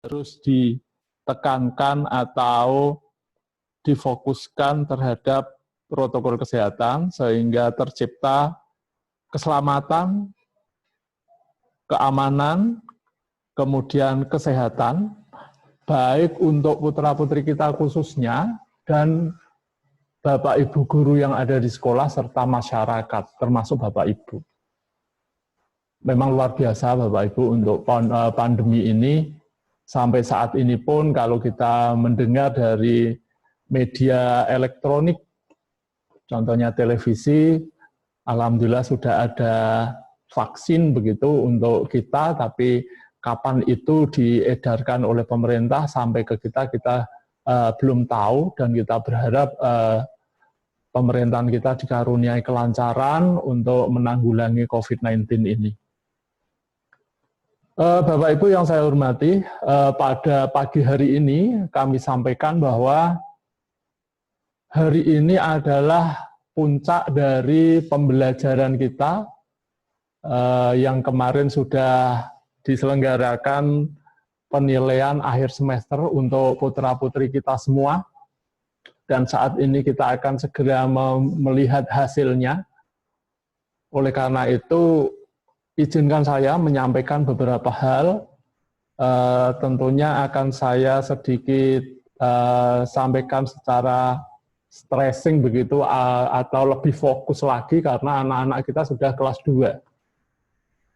harus ditekankan atau difokuskan terhadap protokol kesehatan sehingga tercipta keselamatan, keamanan, kemudian kesehatan, baik untuk putra-putri kita khususnya dan Bapak Ibu guru yang ada di sekolah serta masyarakat, termasuk Bapak Ibu. Memang luar biasa Bapak Ibu untuk pandemi ini. Sampai saat ini pun kalau kita mendengar dari media elektronik, contohnya televisi, alhamdulillah sudah ada vaksin begitu untuk kita, tapi kapan itu diedarkan oleh pemerintah sampai ke kita belum tahu, dan kita berharap pemerintahan kita dikaruniai kelancaran untuk menanggulangi COVID-19 ini. Bapak Ibu yang saya hormati, pada pagi hari ini kami sampaikan bahwa hari ini adalah puncak dari pembelajaran kita yang kemarin sudah diselenggarakan penilaian akhir semester untuk putra-putri kita semua. Dan saat ini kita akan segera melihat hasilnya. Oleh karena itu, izinkan saya menyampaikan beberapa hal. Tentunya akan saya sedikit sampaikan secara stressing begitu, atau lebih fokus lagi karena anak-anak kita sudah kelas 2.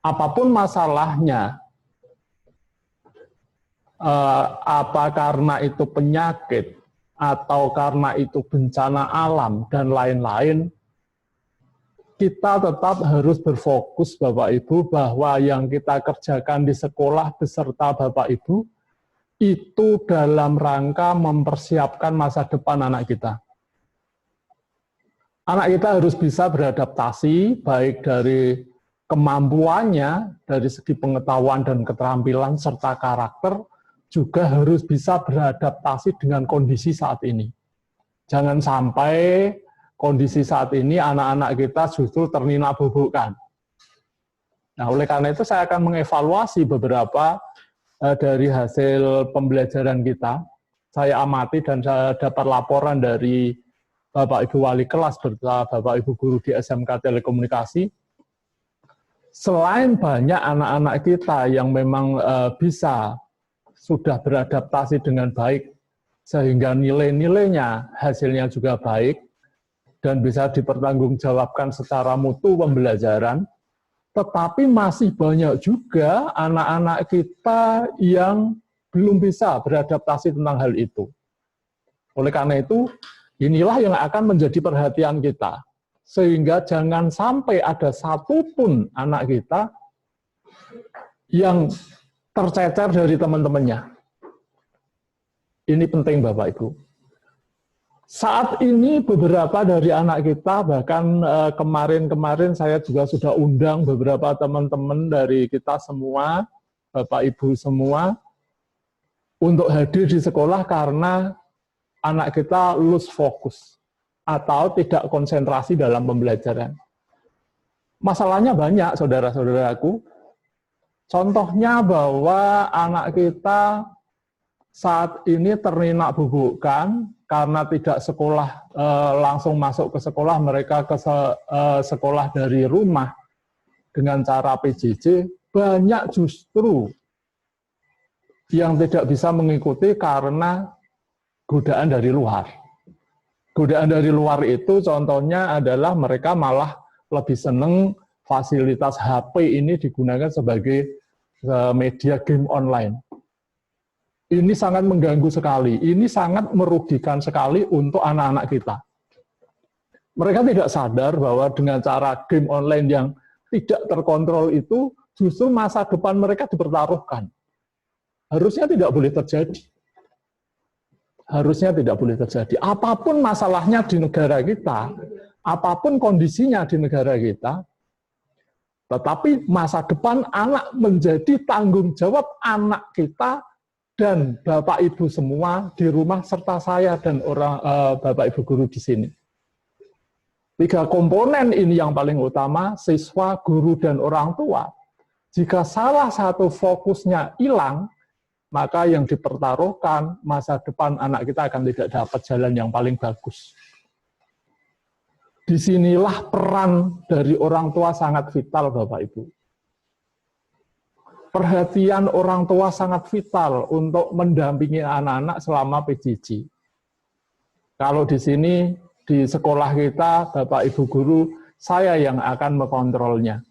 Apapun masalahnya, apa karena itu penyakit, atau karena itu bencana alam, dan lain-lain, kita tetap harus berfokus Bapak Ibu bahwa yang kita kerjakan di sekolah beserta Bapak Ibu itu dalam rangka mempersiapkan masa depan anak kita. Anak kita harus bisa beradaptasi baik dari kemampuannya, dari segi pengetahuan dan keterampilan serta karakter, juga harus bisa beradaptasi dengan kondisi saat ini. Jangan sampai kondisi saat ini anak-anak kita justru terninak-bobokkan. Nah, oleh karena itu saya akan mengevaluasi beberapa dari hasil pembelajaran kita. Saya amati dan saya dapat laporan dari Bapak Ibu Wali kelas beserta Bapak Ibu guru di SMK Telekomunikasi. Selain banyak anak-anak kita yang memang bisa sudah beradaptasi dengan baik, sehingga nilai-nilainya hasilnya juga baik, dan bisa dipertanggungjawabkan secara mutu pembelajaran, tetapi masih banyak juga anak-anak kita yang belum bisa beradaptasi tentang hal itu. Oleh karena itu, inilah yang akan menjadi perhatian kita, sehingga jangan sampai ada satupun anak kita yang tercecer dari teman-temannya. Ini penting Bapak Ibu. Saat ini beberapa dari anak kita, bahkan kemarin-kemarin saya juga sudah undang beberapa teman-teman dari kita semua, Bapak Ibu semua, untuk hadir di sekolah karena anak kita lose fokus atau tidak konsentrasi dalam pembelajaran. Masalahnya banyak, saudara-saudaraku. Contohnya bahwa anak kita saat ini terninak-bobokkan karena tidak sekolah langsung masuk ke sekolah, mereka ke sekolah dari rumah dengan cara PJJ. Banyak justru yang tidak bisa mengikuti karena godaan dari luar. Godaan dari luar itu contohnya adalah mereka malah lebih senang fasilitas HP ini digunakan sebagai media game online. Ini sangat mengganggu sekali, ini sangat merugikan sekali untuk anak-anak kita. Mereka tidak sadar bahwa dengan cara game online yang tidak terkontrol itu, justru masa depan mereka dipertaruhkan. Harusnya tidak boleh terjadi. Harusnya tidak boleh terjadi. Apapun masalahnya di negara kita, apapun kondisinya di negara kita, tetapi masa depan anak menjadi tanggung jawab anak kita dan Bapak Ibu semua di rumah serta saya dan Bapak Ibu guru di sini. 3 komponen ini yang paling utama, siswa, guru, dan orang tua. Jika salah satu fokusnya hilang, maka yang dipertaruhkan masa depan anak kita akan tidak dapat jalan yang paling bagus. Disinilah peran dari orang tua sangat vital, Bapak Ibu. Perhatian orang tua sangat vital untuk mendampingi anak-anak selama PJJ. Kalau di sini, di sekolah kita, Bapak Ibu guru, saya yang akan mengontrolnya.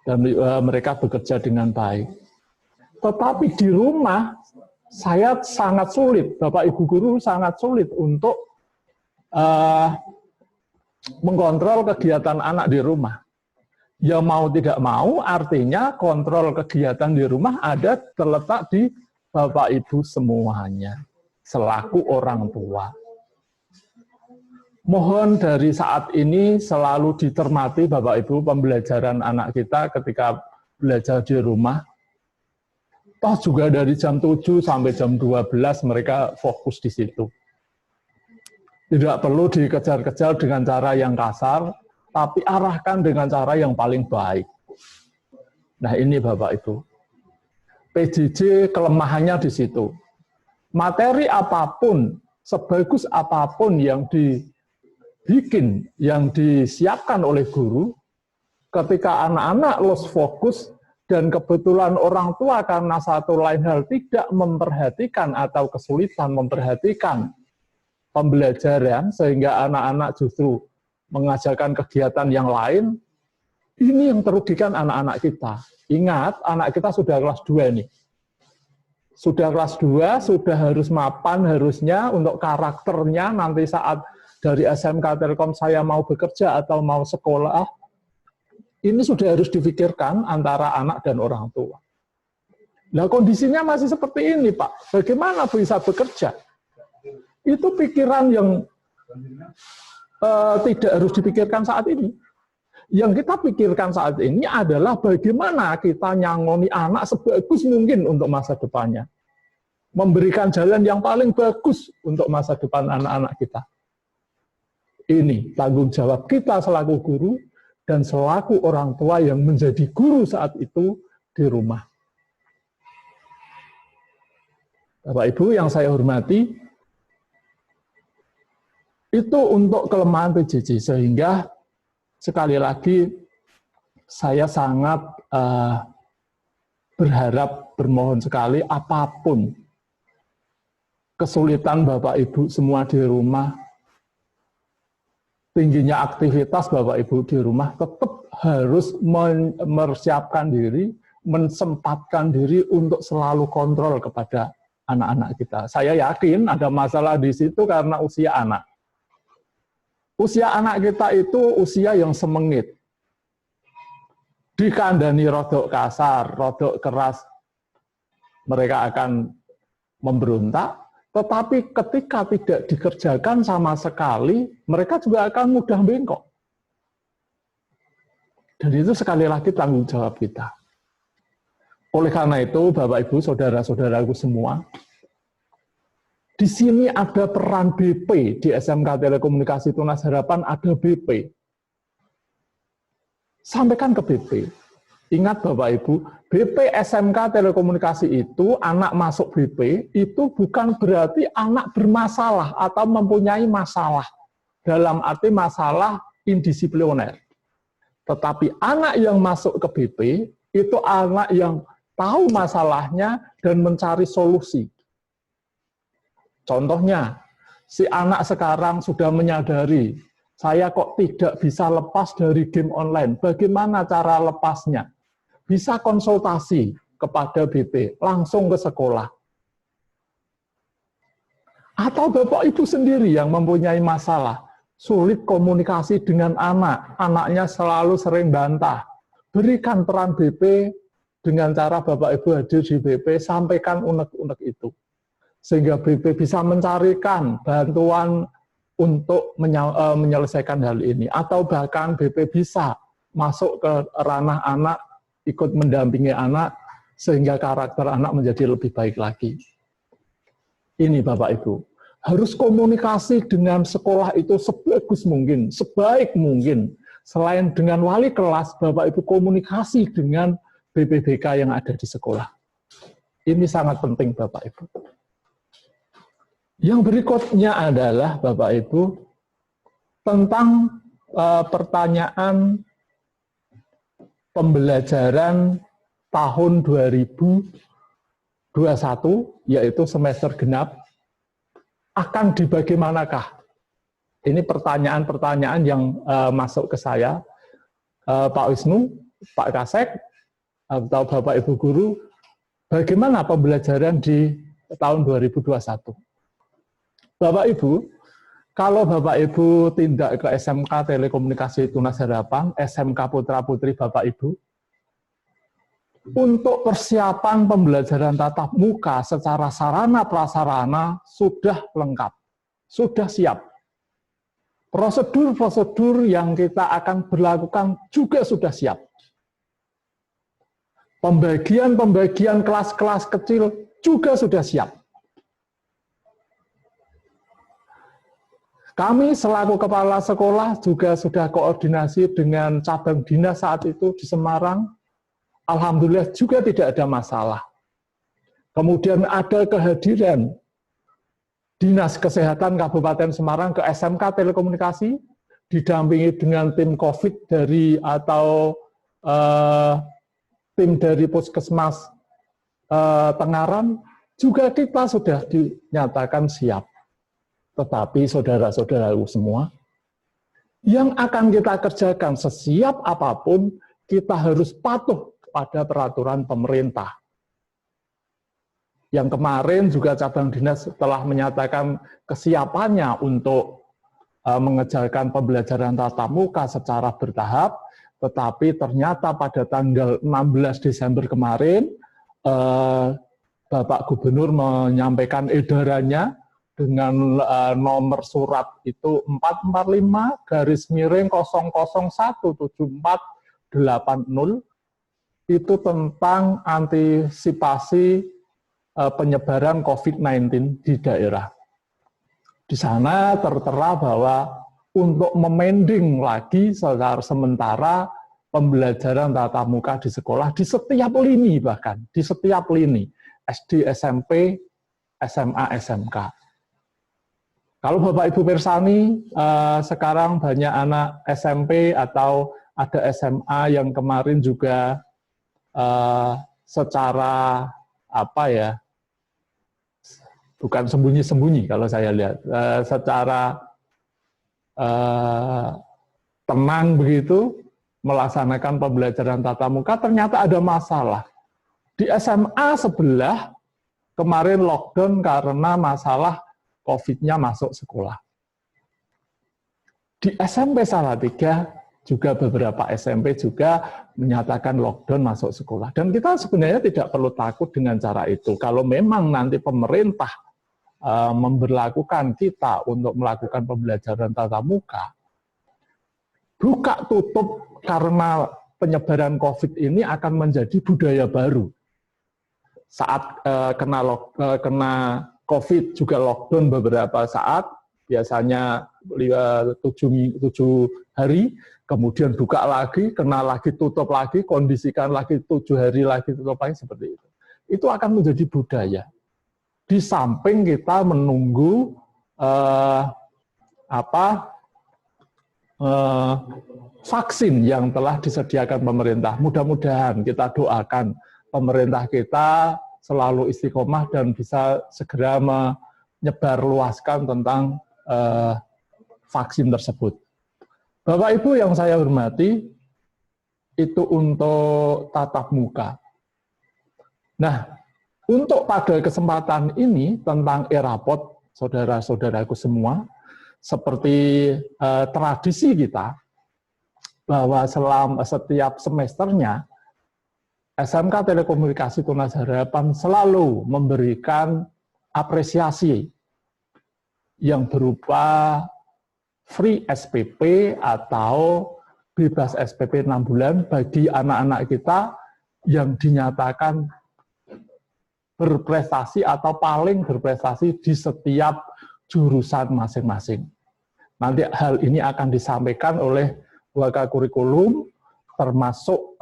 Dan mereka bekerja dengan baik. Tetapi di rumah, saya sangat sulit, Bapak Ibu guru sangat sulit untuk mengontrol kegiatan anak di rumah. Ya mau tidak mau, artinya kontrol kegiatan di rumah ada terletak di Bapak Ibu semuanya, selaku orang tua. Mohon dari saat ini selalu dicermati Bapak Ibu pembelajaran anak kita ketika belajar di rumah. Toh juga dari jam 7 sampai jam 12 mereka fokus di situ. Tidak perlu dikejar-kejar dengan cara yang kasar, tapi arahkan dengan cara yang paling baik. Nah ini Bapak Ibu. PJJ kelemahannya di situ. Materi apapun, sebagus apapun yang dibikin, yang disiapkan oleh guru, ketika anak-anak lost fokus, dan kebetulan orang tua karena satu lain hal tidak memperhatikan atau kesulitan memperhatikan pembelajaran, sehingga anak-anak justru mengajarkan kegiatan yang lain, ini yang merugikan anak-anak kita. Ingat, anak kita sudah kelas 2 nih. Sudah kelas 2, sudah harus mapan harusnya untuk karakternya nanti saat dari SMK Telkom saya mau bekerja atau mau sekolah, ini sudah harus difikirkan antara anak dan orang tua. Nah kondisinya masih seperti ini Pak, bagaimana bisa bekerja? Itu pikiran yang tidak harus dipikirkan saat ini. Yang kita pikirkan saat ini adalah bagaimana kita nyangoni anak sebagus mungkin untuk masa depannya. Memberikan jalan yang paling bagus untuk masa depan anak-anak kita. Ini tanggung jawab kita selaku guru dan selaku orang tua yang menjadi guru saat itu di rumah. Bapak Ibu yang saya hormati, itu untuk kelemahan PJJ, sehingga sekali lagi saya sangat berharap, bermohon sekali, apapun kesulitan Bapak Ibu semua di rumah, tingginya aktivitas Bapak Ibu di rumah, tetap harus mempersiapkan diri, mensempatkan diri untuk selalu kontrol kepada anak-anak kita. Saya yakin ada masalah di situ karena usia anak. Usia anak kita itu usia yang semengit. Dikandani rodok kasar, rodok keras, mereka akan memberontak, tetapi ketika tidak dikerjakan sama sekali, mereka juga akan mudah bengkok. Dan itu sekali lagi tanggung jawab kita. Oleh karena itu, Bapak Ibu, saudara-saudaraku semua, di sini ada peran BP, di SMK Telekomunikasi Tunas Harapan ada BP. Sampaikan ke BP. Ingat Bapak Ibu, BP SMK Telekomunikasi itu, anak masuk BP, itu bukan berarti anak bermasalah atau mempunyai masalah. Dalam arti masalah indisipliner. Tetapi anak yang masuk ke BP, itu anak yang tahu masalahnya dan mencari solusi. Contohnya, si anak sekarang sudah menyadari, saya kok tidak bisa lepas dari game online. Bagaimana cara lepasnya? Bisa konsultasi kepada BP, langsung ke sekolah. Atau Bapak Ibu sendiri yang mempunyai masalah, sulit komunikasi dengan anak, anaknya selalu sering bantah. Berikan peran BP dengan cara Bapak Ibu hadir di BP, sampaikan unek-unek itu. Sehingga BP bisa mencarikan bantuan untuk menyelesaikan hal ini. Atau bahkan BP bisa masuk ke ranah anak, ikut mendampingi anak, sehingga karakter anak menjadi lebih baik lagi. Ini Bapak Ibu, harus komunikasi dengan sekolah itu sebagus mungkin, sebaik mungkin. Selain dengan wali kelas, Bapak Ibu komunikasi dengan BPBK yang ada di sekolah. Ini sangat penting Bapak Ibu. Yang berikutnya adalah Bapak Ibu tentang pertanyaan pembelajaran tahun 2021, yaitu semester genap, akan dibagaimanakah? Ini pertanyaan-pertanyaan yang masuk ke saya, Pak Wisnu, Pak Kasek, atau Bapak Ibu Guru, bagaimana pembelajaran di tahun 2021? Bapak Ibu, kalau Bapak Ibu tindak ke SMK Telekomunikasi Tunas Harapan, SMK Putra Putri Bapak Ibu, untuk persiapan pembelajaran tatap muka secara sarana prasarana sudah lengkap, sudah siap. Prosedur-prosedur yang kita akan berlakukan juga sudah siap. Pembagian-pembagian kelas-kelas kecil juga sudah siap. Kami selaku kepala sekolah juga sudah koordinasi dengan cabang dinas saat itu di Semarang. Alhamdulillah juga tidak ada masalah. Kemudian ada kehadiran Dinas Kesehatan Kabupaten Semarang ke SMK Telekomunikasi, didampingi dengan tim COVID tim dari Puskesmas Tengaran, juga kita sudah dinyatakan siap. Tetapi saudara-saudaraku semua, yang akan kita kerjakan sesiap apapun, kita harus patuh pada peraturan pemerintah. Yang kemarin juga cabang dinas telah menyatakan kesiapannya untuk mengerjakan pembelajaran tatap muka secara bertahap, tetapi ternyata pada tanggal 16 Desember kemarin, Bapak Gubernur menyampaikan edarannya dengan nomor surat itu 445-0017480, itu tentang antisipasi penyebaran COVID-19 di daerah. Di sana tertera bahwa untuk memending lagi secara sementara pembelajaran tatap muka di sekolah di setiap lini, bahkan di setiap lini, SD, SMP, SMA, SMK. Kalau Bapak Ibu Pirsani, sekarang banyak anak SMP atau ada SMA yang kemarin juga secara bukan sembunyi-sembunyi kalau saya lihat, secara tenang begitu melaksanakan pembelajaran tatap muka, ternyata ada masalah. Di SMA sebelah kemarin lockdown karena masalah COVID-nya masuk sekolah. Di SMP Salatiga juga beberapa SMP juga menyatakan lockdown masuk sekolah. Dan kita sebenarnya tidak perlu takut dengan cara itu. Kalau memang nanti pemerintah memberlakukan kita untuk melakukan pembelajaran tatap muka, buka tutup karena penyebaran COVID ini akan menjadi budaya baru. Saat kena COVID juga lockdown beberapa saat, biasanya 7 hari, kemudian buka lagi, kena lagi, tutup lagi, kondisikan lagi 7 hari lagi, tutup lagi, seperti itu. Itu akan menjadi budaya. Di samping kita menunggu vaksin yang telah disediakan pemerintah. Mudah-mudahan kita doakan pemerintah kita selalu istiqomah dan bisa segera menyebarluaskan tentang vaksin tersebut. Bapak Ibu yang saya hormati, itu untuk tatap muka. Nah, untuk pada kesempatan ini tentang e-rapot, saudara-saudaraku semua, seperti tradisi kita, bahwa setiap semesternya, SMK Telekomunikasi Tunas Harapan selalu memberikan apresiasi yang berupa free SPP atau bebas SPP 6 bulan bagi anak-anak kita yang dinyatakan berprestasi atau paling berprestasi di setiap jurusan masing-masing. Nanti hal ini akan disampaikan oleh Wakakurikulum, termasuk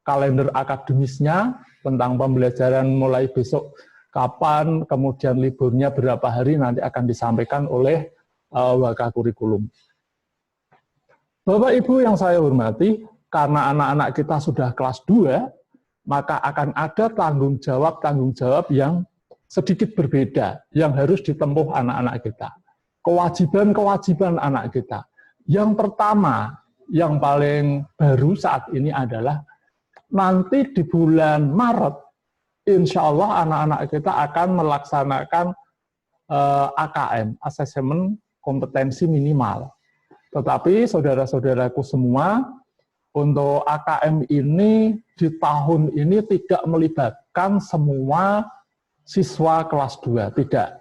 kalender akademisnya tentang pembelajaran mulai besok kapan, kemudian liburnya berapa hari nanti akan disampaikan oleh Wakakurikulum. Bapak Ibu yang saya hormati, karena anak-anak kita sudah kelas 2, maka akan ada tanggung jawab yang sedikit berbeda yang harus ditempuh anak-anak kita. Kewajiban-kewajiban anak kita. Yang pertama, yang paling baru saat ini adalah nanti di bulan Maret, insya Allah anak-anak kita akan melaksanakan AKM, Asesmen Kompetensi Minimal. Tetapi saudara-saudaraku semua, untuk AKM ini di tahun ini tidak melibatkan semua siswa kelas 2, tidak.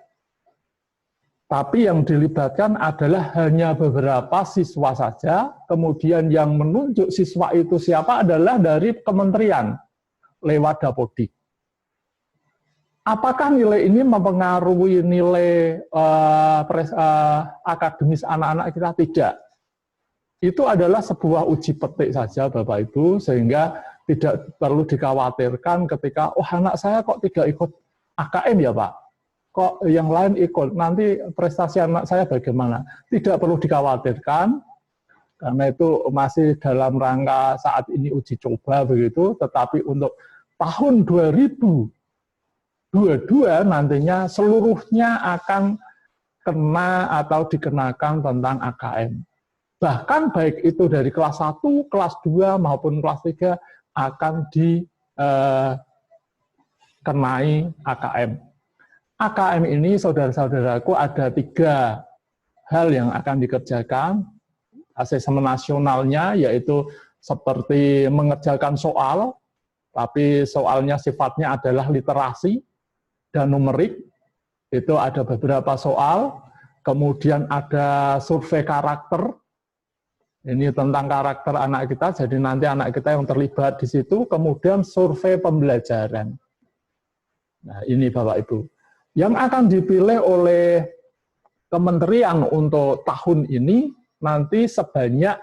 Tapi yang dilibatkan adalah hanya beberapa siswa saja, kemudian yang menunjuk siswa itu siapa adalah dari kementerian, lewat Dapodik. Apakah nilai ini mempengaruhi nilai akademis anak-anak kita? Tidak. Itu adalah sebuah uji petik saja Bapak Ibu, sehingga tidak perlu dikhawatirkan ketika, oh anak saya kok tidak ikut AKM ya Pak? Kok yang lain ikut, nanti prestasi anak saya bagaimana? Tidak perlu dikhawatirkan, karena itu masih dalam rangka saat ini uji coba begitu, tetapi untuk tahun 2022 nantinya seluruhnya akan kena atau dikenakan tentang AKM. Bahkan baik itu dari kelas 1, kelas 2 maupun kelas 3 akan dikenai AKM. AKM ini saudara-saudaraku ada 3 hal yang akan dikerjakan. Asesmen nasionalnya yaitu seperti mengerjakan soal, tapi soalnya sifatnya adalah literasi dan numerik. Itu ada beberapa soal. Kemudian ada survei karakter. Ini tentang karakter anak kita, jadi nanti anak kita yang terlibat di situ. Kemudian survei pembelajaran. Nah ini Bapak Ibu. Yang akan dipilih oleh kementerian untuk tahun ini, nanti sebanyak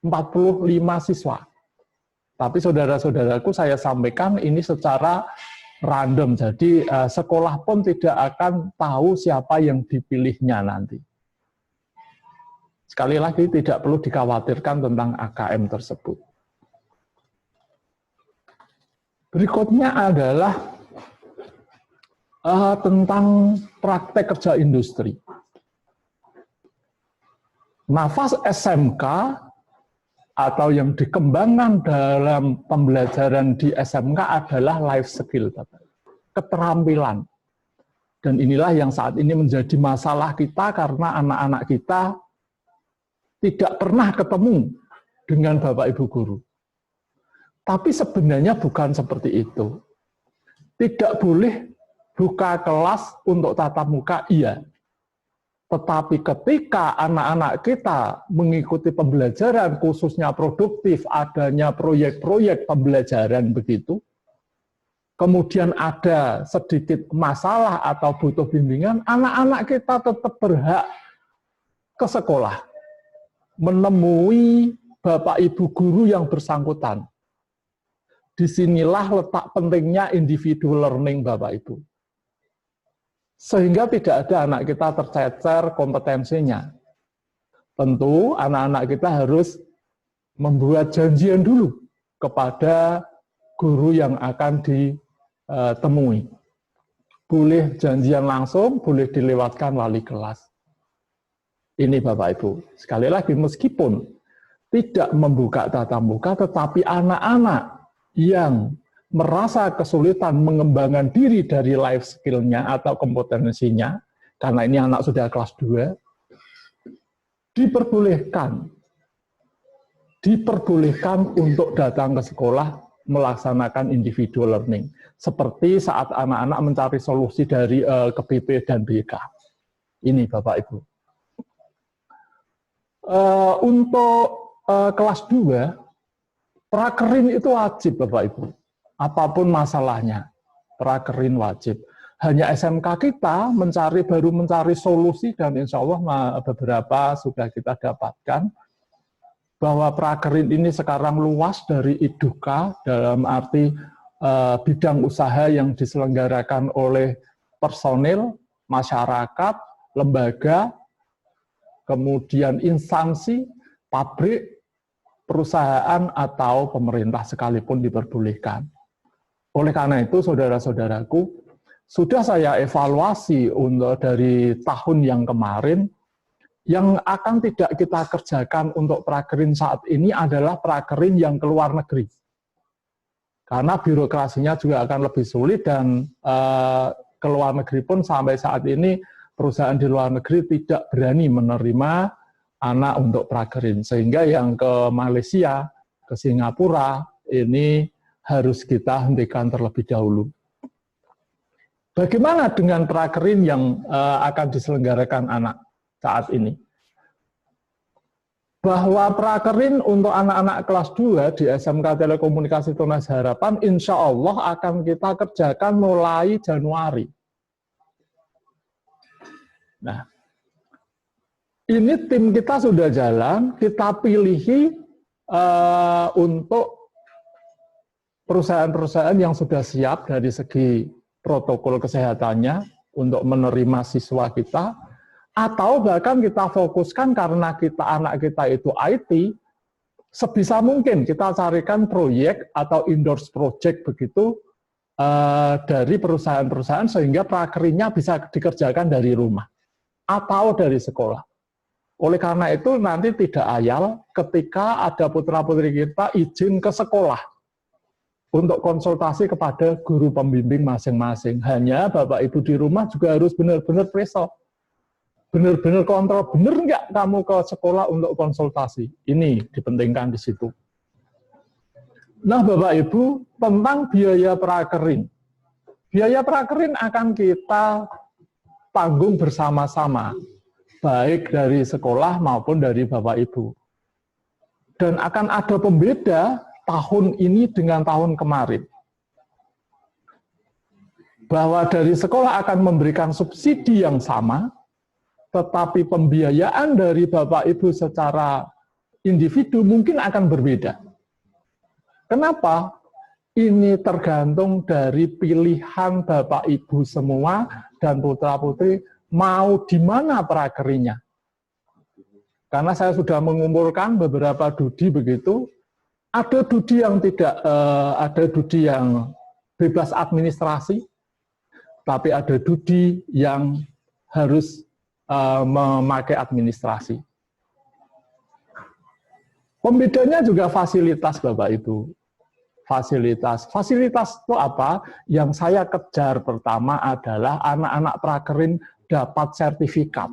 45 siswa. Tapi saudara-saudaraku saya sampaikan ini secara random, jadi sekolah pun tidak akan tahu siapa yang dipilihnya nanti. Sekali lagi, tidak perlu dikhawatirkan tentang AKM tersebut. Berikutnya adalah tentang praktek kerja industri. Nafas SMK atau yang dikembangkan dalam pembelajaran di SMK adalah life skill, keterampilan. Dan inilah yang saat ini menjadi masalah kita karena anak-anak kita tidak pernah ketemu dengan Bapak Ibu guru. Tapi sebenarnya bukan seperti itu. Tidak boleh buka kelas untuk tatap muka, iya. Tetapi ketika anak-anak kita mengikuti pembelajaran, khususnya produktif, adanya proyek-proyek pembelajaran begitu, kemudian ada sedikit masalah atau butuh bimbingan, anak-anak kita tetap berhak ke sekolah, menemui Bapak Ibu guru yang bersangkutan. Disinilah letak pentingnya individual learning Bapak Ibu. Sehingga tidak ada anak kita tercecer kompetensinya. Tentu anak-anak kita harus membuat janjian dulu kepada guru yang akan ditemui. Boleh janjian langsung, boleh dilewatkan wali kelas. Ini Bapak Ibu, sekali lagi meskipun tidak membuka tatap muka, tetapi anak-anak yang merasa kesulitan mengembangkan diri dari life skill-nya atau kompetensinya, karena ini anak sudah kelas 2, diperbolehkan untuk datang ke sekolah melaksanakan individual learning. Seperti saat anak-anak mencari solusi dari KBP dan BK. Ini Bapak Ibu. Untuk kelas 2, prakerin itu wajib Bapak Ibu. Apapun masalahnya, prakerin wajib. Hanya SMK kita baru mencari solusi dan insya Allah beberapa sudah kita dapatkan. bahwa prakerin ini sekarang luas dari IDUKA dalam arti bidang usaha yang diselenggarakan oleh personil, masyarakat, lembaga, kemudian instansi, pabrik, perusahaan, atau pemerintah sekalipun diperbolehkan. Oleh karena itu, saudara-saudaraku, sudah saya evaluasi untuk dari tahun yang kemarin, yang akan tidak kita kerjakan untuk prakerin saat ini adalah prakerin yang ke luar negeri. Karena birokrasinya juga akan lebih sulit dan ke luar negeri pun sampai saat ini perusahaan di luar negeri tidak berani menerima anak untuk prakerin. Sehingga yang ke Malaysia, ke Singapura, ini harus kita hentikan terlebih dahulu. Bagaimana dengan prakerin yang akan diselenggarakan anak saat ini? Bahwa prakerin untuk anak-anak kelas 2 di SMK Telekomunikasi Tunas Harapan, insya Allah akan kita kerjakan mulai Januari. Nah, ini tim kita sudah jalan, kita pilihi untuk perusahaan-perusahaan yang sudah siap dari segi protokol kesehatannya untuk menerima siswa kita, atau bahkan kita fokuskan karena anak kita itu IT, sebisa mungkin kita carikan proyek atau endorse project begitu dari perusahaan-perusahaan sehingga prakerinnya bisa dikerjakan dari rumah atau dari sekolah. Oleh karena itu nanti tidak ayal ketika ada putra-putri kita izin ke sekolah untuk konsultasi kepada guru pembimbing masing-masing. Hanya Bapak Ibu di rumah juga harus benar-benar preso. Benar-benar kontrol, benar nggak kamu ke sekolah untuk konsultasi? Ini dipentingkan di situ. Nah, Bapak Ibu, tentang biaya prakerin. Biaya prakerin akan kita tanggung bersama-sama, baik dari sekolah maupun dari Bapak Ibu. Dan akan ada pembeda tahun ini dengan tahun kemarin. Bahwa dari sekolah akan memberikan subsidi yang sama, tetapi pembiayaan dari Bapak Ibu secara individu mungkin akan berbeda. Kenapa? Ini tergantung dari pilihan Bapak Ibu semua dan putra-putri mau di mana prakerinya. Karena saya sudah mengumpulkan beberapa studi begitu, ada studi yang tidak, ada studi yang bebas administrasi, tapi ada studi yang harus memakai administrasi. Pembedanya juga fasilitas Bapak Ibu. Fasilitas itu apa? Yang saya kejar pertama adalah anak-anak prakerin dapat sertifikat.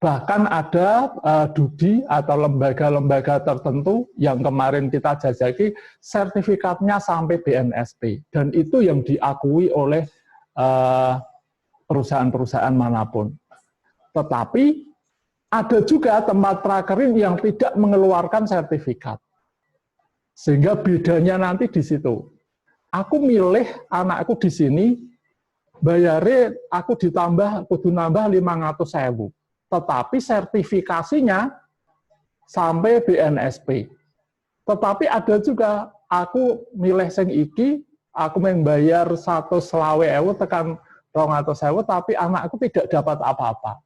Bahkan ada studi atau lembaga-lembaga tertentu yang kemarin kita jajaki sertifikatnya sampai BNSP. Dan itu yang diakui oleh perusahaan-perusahaan manapun. Tetapi ada juga tempat prakerin yang tidak mengeluarkan sertifikat. Sehingga bedanya nanti di situ. Aku milih anakku di sini, bayarnya aku kudu nambah 500.000. Tetapi sertifikasinya sampai BNSP. Tetapi ada juga aku milih sing iki, aku membayar 120.000 tekan 200.000, tapi anakku tidak dapat apa-apa.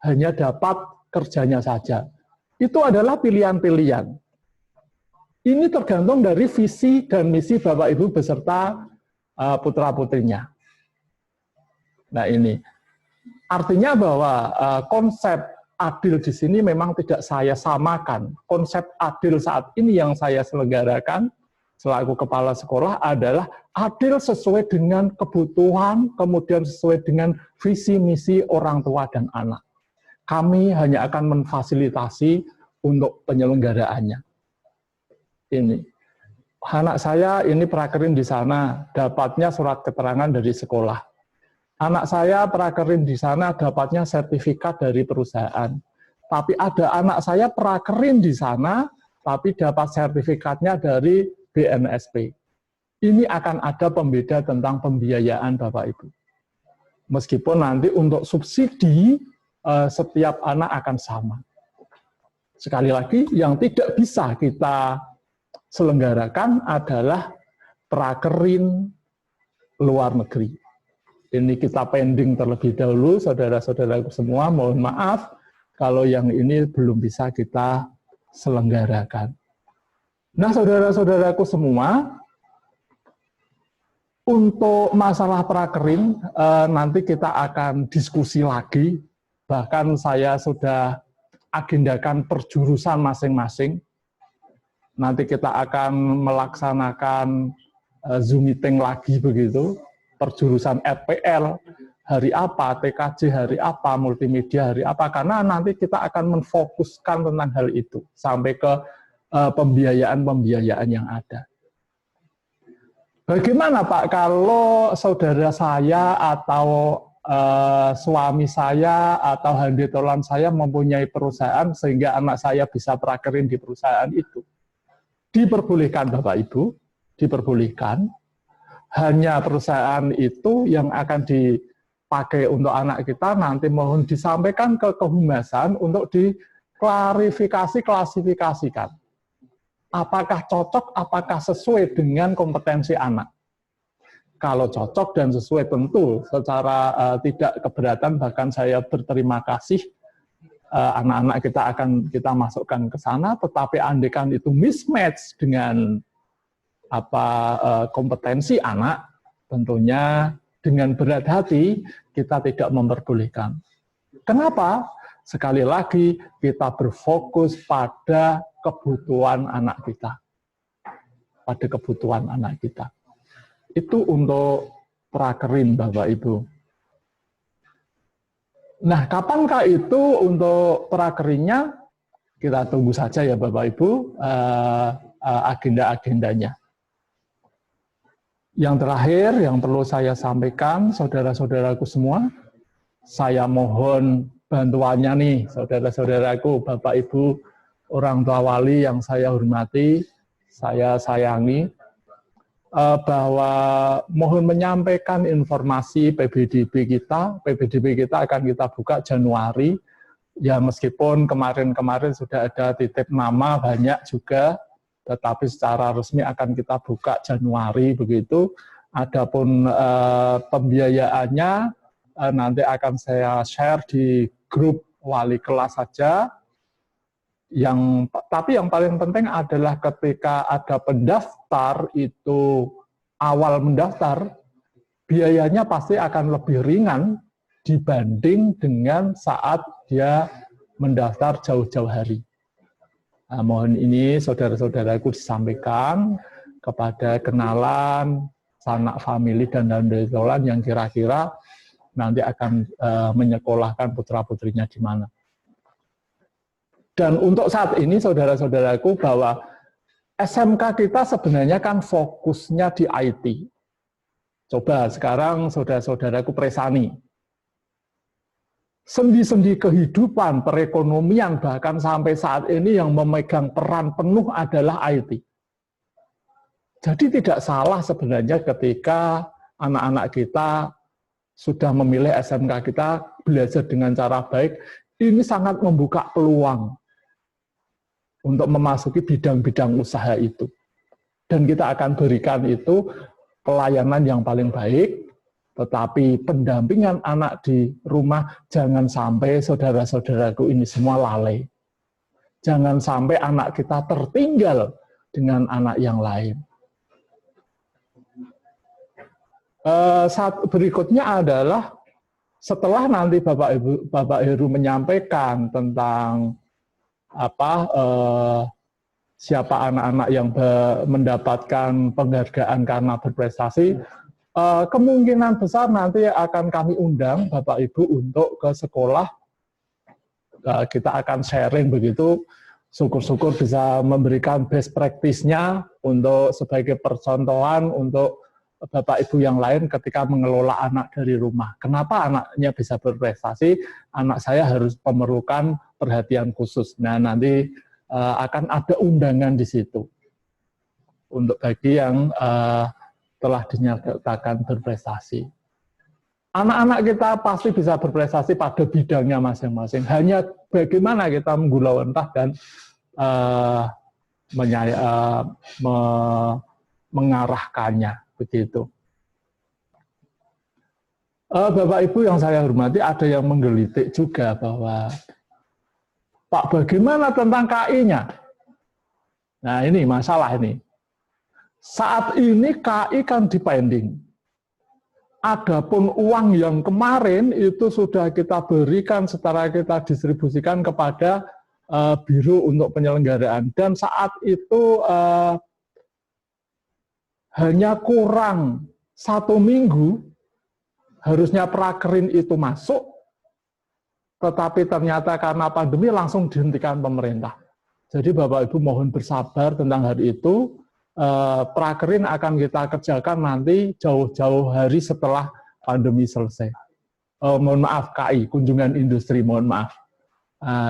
Hanya dapat kerjanya saja. Itu adalah pilihan-pilihan. Ini tergantung dari visi dan misi Bapak Ibu beserta putra-putrinya. Nah ini, artinya bahwa konsep adil di sini memang tidak saya samakan. Konsep adil saat ini yang saya selenggarakan selaku kepala sekolah adalah adil sesuai dengan kebutuhan, kemudian sesuai dengan visi misi orang tua dan anak. Kami hanya akan memfasilitasi untuk penyelenggaraannya. Ini, anak saya ini prakerin di sana, dapatnya surat keterangan dari sekolah. Anak saya prakerin di sana, dapatnya sertifikat dari perusahaan. Tapi ada anak saya prakerin di sana, tapi dapat sertifikatnya dari BNSP. Ini akan ada pembeda tentang pembiayaan Bapak Ibu. Meskipun nanti untuk subsidi, setiap anak akan sama. Sekali lagi, yang tidak bisa kita selenggarakan adalah prakerin luar negeri. Ini kita pending terlebih dahulu, saudara-saudaraku semua, mohon maaf kalau yang ini belum bisa kita selenggarakan. Nah, saudara-saudaraku semua, untuk masalah prakerin, nanti kita akan diskusi lagi, bahkan saya sudah agendakan perjurusan masing-masing. Nanti kita akan melaksanakan Zoom meeting lagi begitu, perjurusan RPL hari apa, TKJ hari apa, multimedia hari apa, karena nanti kita akan menfokuskan tentang hal itu sampai ke pembiayaan-pembiayaan yang ada. Bagaimana Pak kalau saudara saya atau suami saya atau handetolan saya mempunyai perusahaan sehingga anak saya bisa prakerin di perusahaan itu? Diperbolehkan Bapak Ibu, diperbolehkan. Hanya perusahaan itu yang akan dipakai untuk anak kita nanti mohon disampaikan ke kehumasan untuk diklarifikasi, klasifikasikan. Apakah cocok, apakah sesuai dengan kompetensi anak. Kalau cocok dan sesuai tentu secara tidak keberatan, bahkan saya berterima kasih anak-anak kita akan kita masukkan ke sana, tetapi andaikan itu mismatch dengan kompetensi anak, tentunya dengan berat hati kita tidak memperbolehkan. Kenapa? Sekali lagi kita berfokus pada kebutuhan anak kita. Pada kebutuhan anak kita. Itu untuk prakerin Bapak Ibu. Nah, kapankah itu untuk prakerinnya? Kita tunggu saja ya Bapak Ibu agenda-agendanya. Yang terakhir yang perlu saya sampaikan, saudara-saudaraku semua, saya mohon bantuannya nih, saudara-saudaraku, Bapak Ibu, orang tua wali yang saya hormati, saya sayangi, bahwa mohon menyampaikan informasi PBDB kita. PBDB kita akan kita buka Januari, ya meskipun kemarin-kemarin sudah ada titip nama banyak juga, tetapi secara resmi akan kita buka Januari begitu. Adapun pembiayaannya nanti akan saya share di grup wali kelas saja. Tapi yang paling penting adalah ketika ada pendaftar itu awal mendaftar, biayanya pasti akan lebih ringan dibanding dengan saat dia mendaftar jauh-jauh hari. Nah, mohon ini saudara-saudaraku disampaikan kepada kenalan, sanak famili dan handetolan yang kira-kira nanti akan menyekolahkan putra-putrinya di mana. Dan untuk saat ini saudara-saudaraku bahwa SMK kita sebenarnya kan fokusnya di IT. Coba sekarang saudara-saudaraku presani. Sendi-sendi kehidupan, perekonomian, bahkan sampai saat ini yang memegang peran penuh adalah IT. Jadi tidak salah sebenarnya ketika anak-anak kita sudah memilih SMK kita, belajar dengan cara baik, ini sangat membuka peluang untuk memasuki bidang-bidang usaha itu. Dan kita akan berikan itu pelayanan yang paling baik, tetapi pendampingan anak di rumah jangan sampai saudara-saudaraku ini semua lalai. Jangan sampai anak kita tertinggal dengan anak yang lain. Berikutnya adalah setelah nanti Bapak Heru menyampaikan tentang siapa anak-anak yang mendapatkan penghargaan karena berprestasi, kemungkinan besar nanti akan kami undang Bapak Ibu untuk ke sekolah. Kita akan sharing begitu, syukur-syukur bisa memberikan best practice-nya untuk sebagai percontohan untuk Bapak Ibu yang lain ketika mengelola anak dari rumah. Kenapa anaknya bisa berprestasi? Anak saya harus memerlukan perhatian khusus. Nah, nanti akan ada undangan di situ untuk bagi yang telah dinyatakan berprestasi. Anak-anak kita pasti bisa berprestasi pada bidangnya masing-masing. Hanya bagaimana kita menggulawentah dan mengarahkannya, begitu. Bapak Ibu yang saya hormati, ada yang menggelitik juga bahwa Pak, bagaimana tentang KI-nya? Nah, ini masalah ini. Saat ini KI kan dipending. Adapun uang yang kemarin itu sudah kita berikan secara kita distribusikan kepada biro untuk penyelenggaraan. Dan saat itu hanya kurang 1 minggu, harusnya prakerin itu masuk, tetapi ternyata karena pandemi langsung dihentikan pemerintah. Jadi Bapak Ibu mohon bersabar tentang hari itu. Prakerin akan kita kerjakan nanti jauh-jauh hari setelah pandemi selesai. Mohon maaf, KI, kunjungan industri, mohon maaf.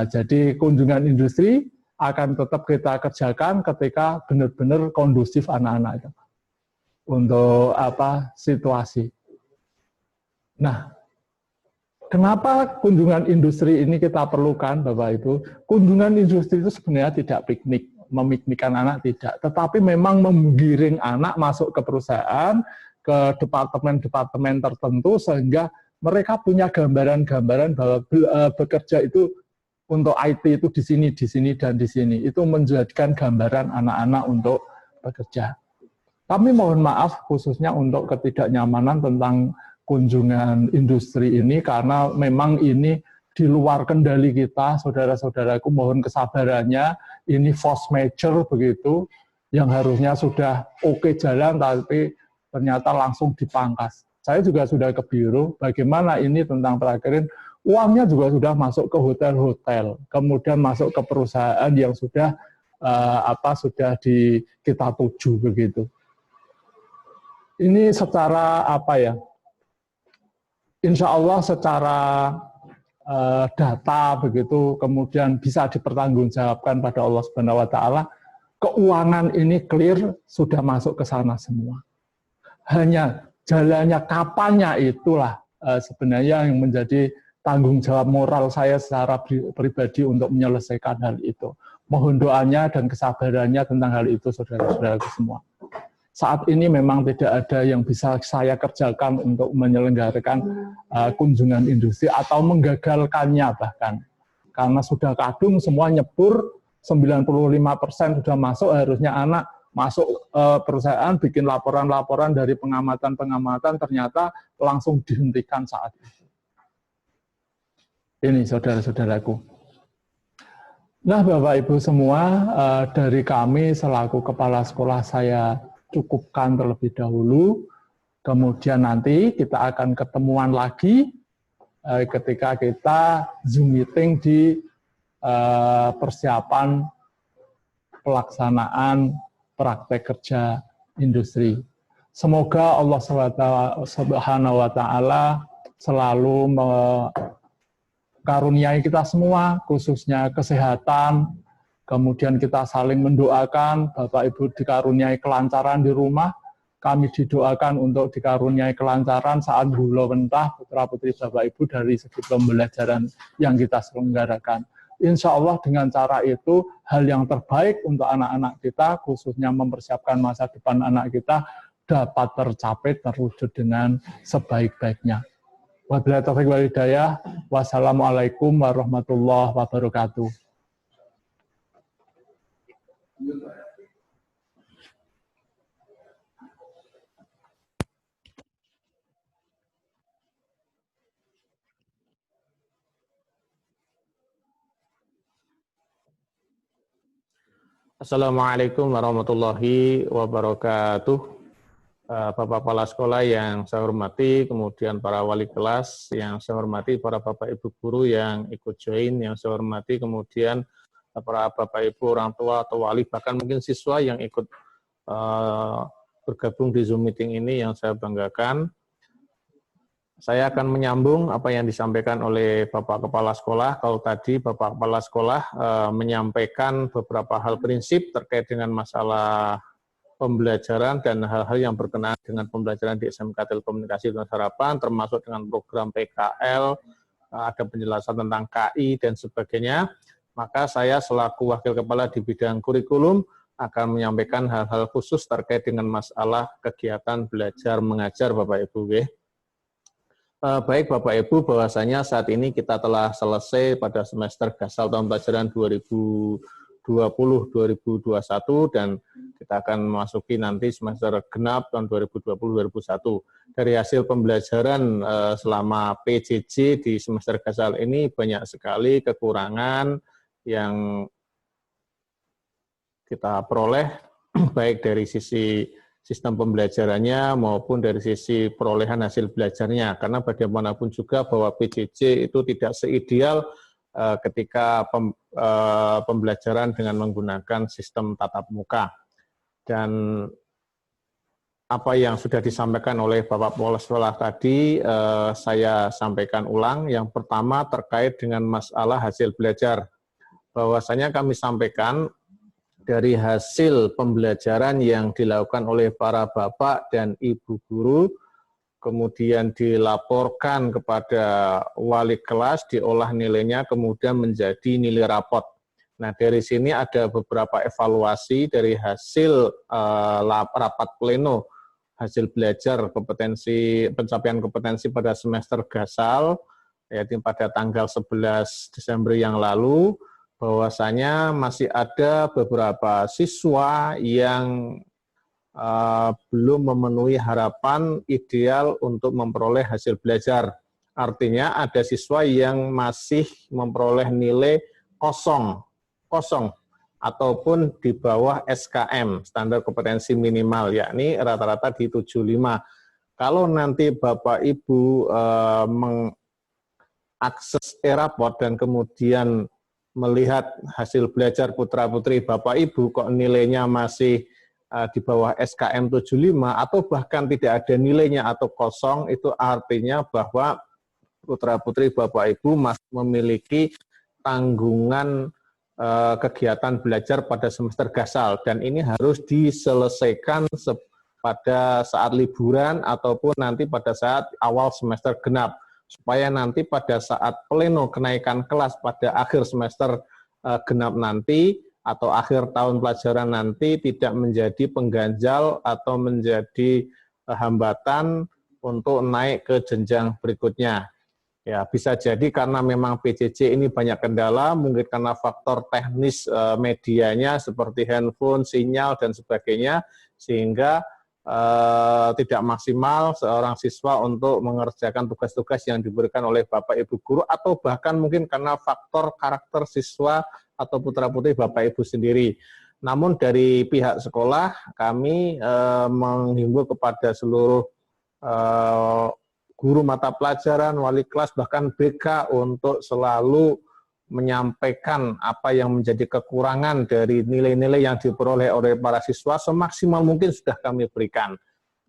Jadi kunjungan industri akan tetap kita kerjakan ketika benar-benar kondusif anak-anak itu untuk situasi. Nah, kenapa kunjungan industri ini kita perlukan, Bapak Ibu? Kunjungan industri itu sebenarnya tidak piknik, memiknikkan anak tidak, tetapi memang menggiring anak masuk ke perusahaan, ke departemen-departemen tertentu, sehingga mereka punya gambaran-gambaran bahwa bekerja itu untuk IT itu di sini, dan di sini. Itu menjadikan gambaran anak-anak untuk bekerja. Kami mohon maaf khususnya untuk ketidaknyamanan tentang kunjungan industri ini, karena memang ini di luar kendali kita, saudara-saudaraku, mohon kesabarannya. Ini force majeure begitu, yang harusnya sudah oke jalan, tapi ternyata langsung dipangkas. Saya juga sudah ke biro, bagaimana ini tentang prakerin, uangnya juga sudah masuk ke hotel-hotel, kemudian masuk ke perusahaan yang sudah sudah kita tuju begitu. Ini secara insya Allah secara data begitu, kemudian bisa dipertanggungjawabkan pada Allah Subhanahu wa taala. Keuangan ini clear, sudah masuk ke sana semua. Hanya jalannya kapannya itulah sebenarnya yang menjadi tanggung jawab moral saya secara pribadi untuk menyelesaikan hal itu. Mohon doanya dan kesabarannya tentang hal itu, saudara-saudaraku semua. Saat ini memang tidak ada yang bisa saya kerjakan untuk menyelenggarakan kunjungan industri atau menggagalkannya bahkan. Karena sudah kadung semua nyebur, 95% sudah masuk, harusnya anak masuk perusahaan, bikin laporan-laporan dari pengamatan-pengamatan, ternyata langsung dihentikan saat itu. Ini saudara-saudaraku. Nah Bapak Ibu semua, dari kami selaku kepala sekolah saya cukupkan terlebih dahulu, kemudian nanti kita akan ketemuan lagi ketika kita Zoom meeting di persiapan pelaksanaan praktek kerja industri. Semoga Allah Subhanahu wa taala selalu karuniai kita semua, khususnya kesehatan, kemudian kita saling mendoakan, Bapak Ibu dikaruniai kelancaran di rumah, kami didoakan untuk dikaruniai kelancaran saat gulawentah putra-putri Bapak Ibu dari segi pembelajaran yang kita selenggarakan. Insya Allah dengan cara itu, hal yang terbaik untuk anak-anak kita, khususnya mempersiapkan masa depan anak kita, dapat tercapai, terwujud dengan sebaik-baiknya. Wabillahi taufiq wal hidayah. Wassalamualaikum warahmatullahi wabarakatuh. Assalamualaikum warahmatullahi wabarakatuh. Bapak Kepala Sekolah yang saya hormati, kemudian para wali kelas yang saya hormati, para Bapak Ibu guru yang ikut join yang saya hormati, kemudian para Bapak Ibu orang tua atau wali, bahkan mungkin siswa yang ikut bergabung di Zoom meeting ini yang saya banggakan. Saya akan menyambung apa yang disampaikan oleh Bapak Kepala Sekolah. Kalau tadi Bapak Kepala Sekolah menyampaikan beberapa hal prinsip terkait dengan masalah pembelajaran dan hal-hal yang berkenaan dengan pembelajaran di SMK Telekomunikasi dan Harapan, termasuk dengan program PKL, ada penjelasan tentang KI dan sebagainya. Maka saya selaku Wakil Kepala di bidang kurikulum akan menyampaikan hal-hal khusus terkait dengan masalah kegiatan belajar mengajar Bapak Ibu. Baik Bapak Ibu, bahwasanya saat ini kita telah selesai pada semester gasal tahun pelajaran 2020-2021 dan kita akan memasuki nanti semester genap tahun 2020-2021. Dari hasil pembelajaran selama PJJ di semester gasal ini banyak sekali kekurangan yang kita peroleh baik dari sisi sistem pembelajarannya maupun dari sisi perolehan hasil belajarnya, karena bagaimanapun juga bahwa PJJ itu tidak seideal ketika pembelajaran dengan menggunakan sistem tatap muka. Dan apa yang sudah disampaikan oleh Bapak Kepala Sekolah tadi, saya sampaikan ulang. Yang pertama terkait dengan masalah hasil belajar. Bahwasanya kami sampaikan dari hasil pembelajaran yang dilakukan oleh para bapak dan ibu guru, kemudian dilaporkan kepada wali kelas, diolah nilainya, kemudian menjadi nilai rapot. Nah, dari sini ada beberapa evaluasi dari hasil rapat pleno, hasil belajar kompetensi, pencapaian kompetensi pada semester gasal, yaitu pada tanggal 11 Desember yang lalu, bahwasanya masih ada beberapa siswa yang belum memenuhi harapan ideal untuk memperoleh hasil belajar. Artinya ada siswa yang masih memperoleh nilai kosong ataupun di bawah SKM, standar kompetensi minimal, yakni rata-rata di 75. Kalau nanti Bapak Ibu mengakses e-raport dan kemudian melihat hasil belajar putra-putri Bapak Ibu kok nilainya masih di bawah SKM 75 atau bahkan tidak ada nilainya atau kosong, itu artinya bahwa putra-putri Bapak Ibu masih memiliki tanggungan kegiatan belajar pada semester gasal, dan ini harus diselesaikan pada saat liburan ataupun nanti pada saat awal semester genap, supaya nanti pada saat pleno kenaikan kelas pada akhir semester genap nanti atau akhir tahun pelajaran nanti tidak menjadi pengganjal atau menjadi hambatan untuk naik ke jenjang berikutnya. Ya, bisa jadi karena memang PJJ ini banyak kendala, mungkin karena faktor teknis medianya seperti handphone, sinyal, dan sebagainya, sehingga tidak maksimal seorang siswa untuk mengerjakan tugas-tugas yang diberikan oleh Bapak Ibu guru, atau bahkan mungkin karena faktor karakter siswa atau putra-putri Bapak Ibu sendiri. Namun dari pihak sekolah kami menghimbau kepada seluruh guru mata pelajaran, wali kelas, bahkan BK untuk selalu menyampaikan apa yang menjadi kekurangan dari nilai-nilai yang diperoleh oleh para siswa semaksimal mungkin sudah kami berikan.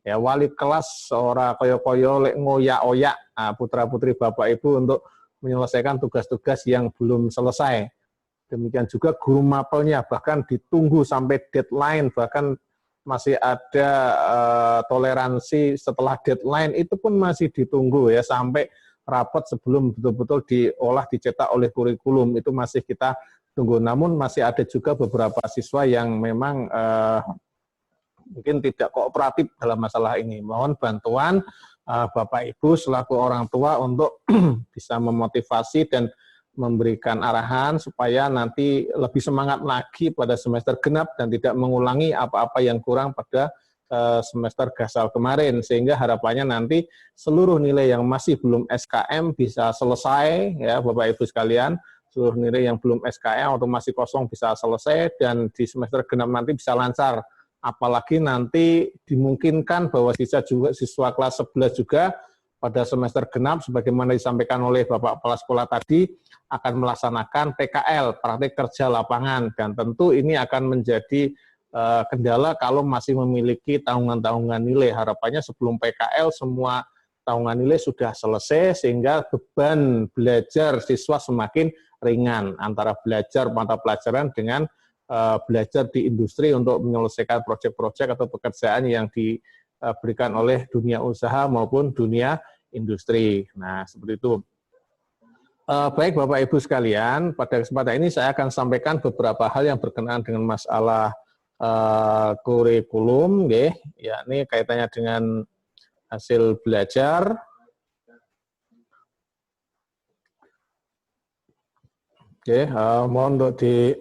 Ya, wali kelas seorang koyo-koyo lek ngoyak-oyak putra-putri Bapak Ibu untuk menyelesaikan tugas-tugas yang belum selesai. Demikian juga guru mapelnya bahkan ditunggu sampai deadline, bahkan masih ada toleransi setelah deadline itu pun masih ditunggu ya, sampai rapat sebelum betul-betul diolah dicetak oleh kurikulum itu masih kita tunggu. Namun masih ada juga beberapa siswa yang memang mungkin tidak kooperatif dalam masalah ini. Mohon bantuan Bapak Ibu selaku orang tua untuk bisa memotivasi dan memberikan arahan supaya nanti lebih semangat lagi pada semester genap dan tidak mengulangi apa-apa yang kurang pada semester gasal kemarin, sehingga harapannya nanti seluruh nilai yang masih belum SKM bisa selesai ya Bapak Ibu sekalian, seluruh nilai yang belum SKM atau masih kosong bisa selesai dan di semester genap nanti bisa lancar. Apalagi nanti dimungkinkan bahwa siswa kelas 11 juga pada semester genap sebagaimana disampaikan oleh Bapak Kepala Sekolah tadi akan melaksanakan PKL, praktik kerja lapangan, dan tentu ini akan menjadi kendala kalau masih memiliki tanggungan-tanggungan nilai. Harapannya sebelum PKL semua tanggungan nilai sudah selesai sehingga beban belajar siswa semakin ringan antara belajar mata pelajaran dengan belajar di industri untuk menyelesaikan proyek-proyek atau pekerjaan yang diberikan oleh dunia usaha maupun dunia industri. Nah, seperti itu. Baik Bapak Ibu sekalian, pada kesempatan ini saya akan sampaikan beberapa hal yang berkenaan dengan masalah kurikulum, ya, ini kaitannya dengan hasil belajar. Mohon untuk di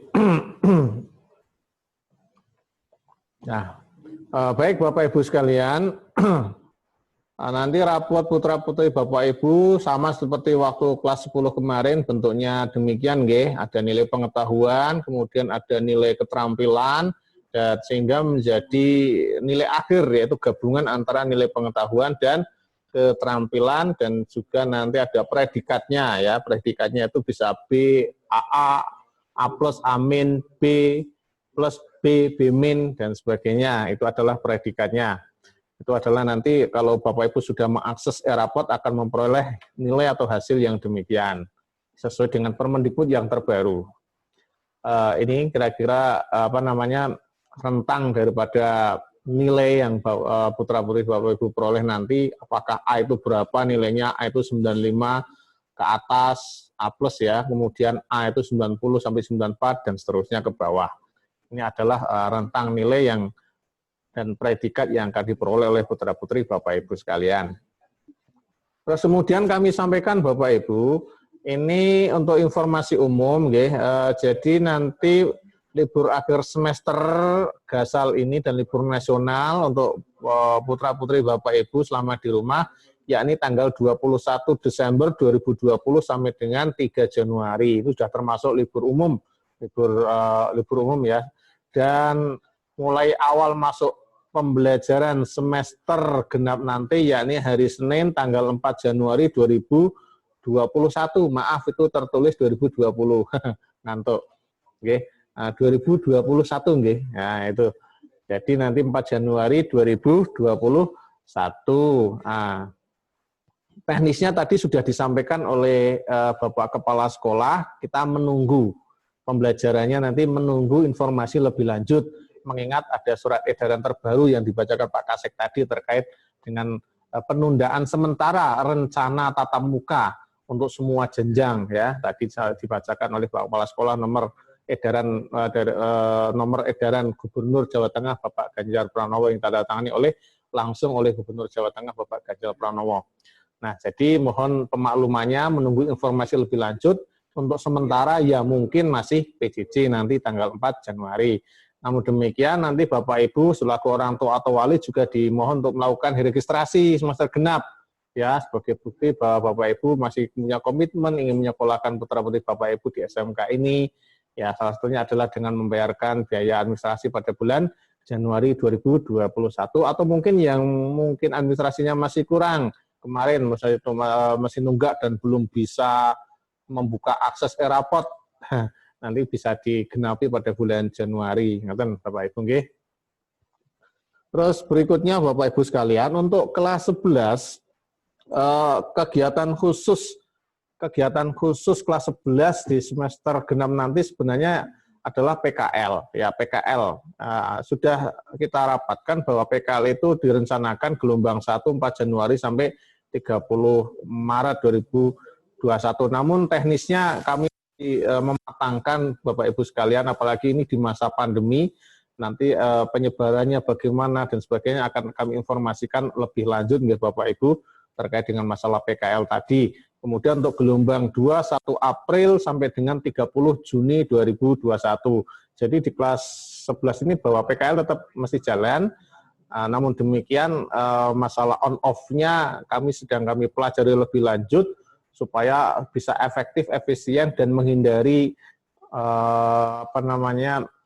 nah, baik Bapak Ibu sekalian, nanti rapot putra-putri Bapak Ibu sama seperti waktu kelas 10 kemarin bentuknya demikian, ada nilai pengetahuan, kemudian ada nilai keterampilan, dan sehingga menjadi nilai akhir, yaitu gabungan antara nilai pengetahuan dan keterampilan, dan juga nanti ada predikatnya, ya, predikatnya itu bisa B, AA, A plus, A min, B plus, B, B min, dan sebagainya, itu adalah predikatnya. Itu adalah nanti kalau Bapak Ibu sudah mengakses e-rapot akan memperoleh nilai atau hasil yang demikian sesuai dengan Permendikbud yang terbaru. Ini kira-kira rentang daripada nilai yang putra-putri Bapak Ibu peroleh nanti, apakah A itu berapa nilainya, A itu 95 ke atas, A plus ya, kemudian A itu 90 sampai 94 dan seterusnya ke bawah. Ini adalah rentang nilai yang dan predikat yang akan diperoleh oleh putra-putri Bapak Ibu sekalian. Terus kemudian kami sampaikan Bapak Ibu, ini untuk informasi umum, jadi nanti libur akhir semester Gasal ini dan libur nasional untuk putra-putri Bapak Ibu selama di rumah, yakni tanggal 21 Desember 2020 sampai dengan 3 Januari. Itu sudah termasuk libur umum, libur umum ya. Dan mulai awal masuk pembelajaran semester genap nanti, yakni hari Senin tanggal 4 Januari 2021. Maaf, itu tertulis 2020. Ngantuk. Nah, 2021 Nah, itu. Jadi nanti 4 Januari 2021. Nah, teknisnya tadi sudah disampaikan oleh Bapak Kepala Sekolah, kita menunggu pembelajarannya nanti, menunggu informasi lebih lanjut, mengingat ada surat edaran terbaru yang dibacakan Pak Kasek tadi terkait dengan penundaan sementara rencana tatap muka untuk semua jenjang, ya. Tadi dibacakan oleh Pak Kepala Sekolah nomor edaran Gubernur Jawa Tengah Bapak Ganjar Pranowo yang ditandatangani langsung oleh Gubernur Jawa Tengah Bapak Ganjar Pranowo. Nah, jadi mohon pemaklumannya, menunggu informasi lebih lanjut. Untuk sementara ya mungkin masih PJJ nanti tanggal 4 Januari. Namun demikian nanti Bapak Ibu selaku orang tua atau wali juga dimohon untuk melakukan registrasi semester genap, ya, sebagai bukti bahwa Bapak Ibu masih punya komitmen ingin menyekolahkan putra-putri Bapak Ibu di SMK ini. Ya, salah satunya adalah dengan membayarkan biaya administrasi pada bulan Januari 2021, atau mungkin yang mungkin administrasinya masih kurang, kemarin masih nunggak dan belum bisa membuka akses e-rapot, nanti bisa digenapi pada bulan Januari, ngaten Bapak Ibu nggih. Terus berikutnya Bapak Ibu sekalian, untuk kelas 11 kegiatan khusus kelas 11 di semester genap nanti sebenarnya adalah PKL, ya, PKL. Sudah kita rapatkan bahwa PKL itu direncanakan gelombang 1 4 Januari sampai 30 Maret 2021. Namun teknisnya kami mematangkan Bapak Ibu sekalian, apalagi ini di masa pandemi, nanti penyebarannya bagaimana dan sebagainya akan kami informasikan lebih lanjut ya Bapak Ibu terkait dengan masalah PKL tadi. Kemudian untuk gelombang 2 1 April sampai dengan 30 Juni 2021. Jadi di kelas 11 ini bahwa PKL tetap mesti jalan. Namun demikian masalah on-off-nya sedang kami pelajari lebih lanjut supaya bisa efektif, efisien, dan menghindari